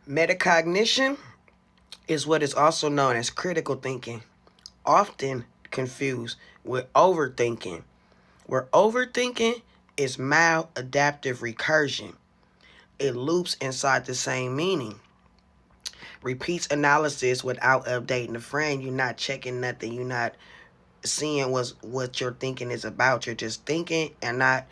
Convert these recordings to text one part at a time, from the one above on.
Metacognition is what is also known as critical thinking, often confused with overthinking, where overthinking is maladaptive recursion. It loops inside the same meaning. Repeats analysis without updating the frame. You're not checking nothing. You're not seeing what your thinking is about. You're just thinking and not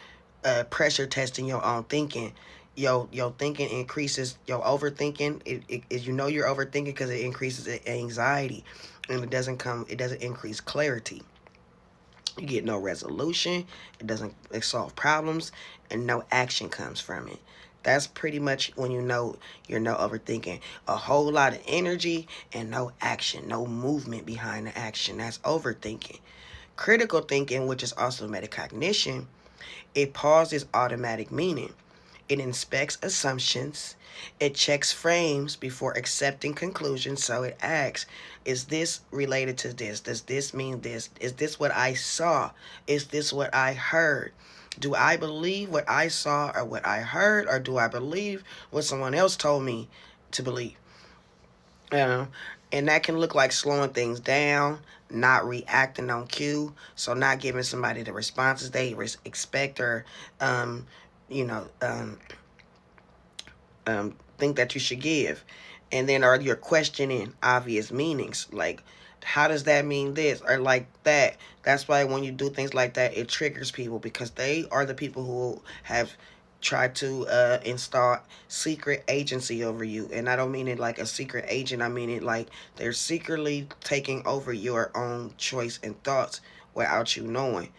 pressure testing your own thinking. Your thinking increases your overthinking. You know you're overthinking because it increases anxiety, and it doesn't increase clarity. You get no resolution. It doesn't solve problems, and no action comes from it. That's pretty much when you know you're no overthinking. A whole lot of energy and no action, no movement behind the action. That's overthinking. Critical thinking, which is also metacognition, it pauses automatic meaning. It inspects assumptions. It checks frames before accepting conclusions. So it asks, is this related to this? Does this mean this? Is this what I saw? Is this what I heard? Do I believe what I saw or what I heard? Or do I believe what someone else told me to believe? Uh, and that can look like slowing things down, not reacting on cue, so not giving somebody the responses they expect or, um, you know, um, think that you should give. And then are you questioning obvious meanings? Like, how does that mean this or like that? That's why when you do things like that, it triggers people because they are the people who have tried to install secret agency over you. And I don't mean it like a secret agent. I mean it like they're secretly taking over your own choice and thoughts without you knowing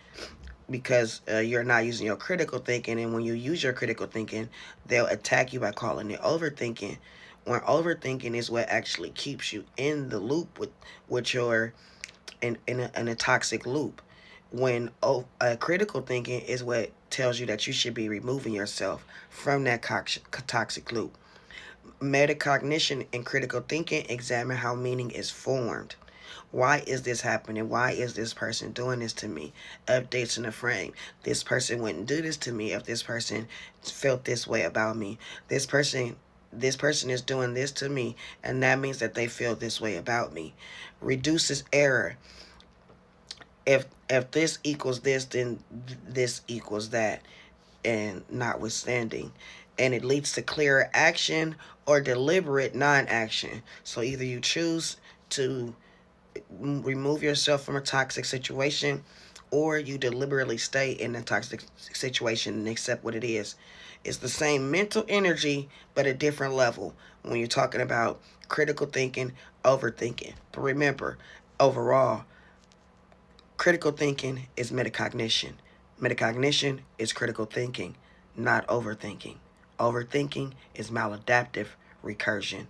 because you're not using your critical thinking. And when you use your critical thinking, they'll attack you by calling it overthinking. When overthinking is what actually keeps you in the loop with your in a toxic loop. When critical thinking is what tells you that you should be removing yourself from that toxic loop. Metacognition and critical thinking examine how meaning is formed. Why is this happening? Why is this person doing this to me? Updates in the frame. This person wouldn't do this to me if this person felt this way about me. This person is doing this to me, and that means that they feel this way about me. Reduces error. If this equals this, then this equals that, and notwithstanding. And it leads to clearer action or deliberate non-action. So either you choose to remove yourself from a toxic situation, or you deliberately stay in a toxic situation and accept what it is. It's the same mental energy, but a different level when you're talking about critical thinking, overthinking. But remember, overall, critical thinking is metacognition. Metacognition is critical thinking, not overthinking. Overthinking is maladaptive recursion.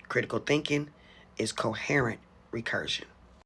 Critical thinking is coherent recursion.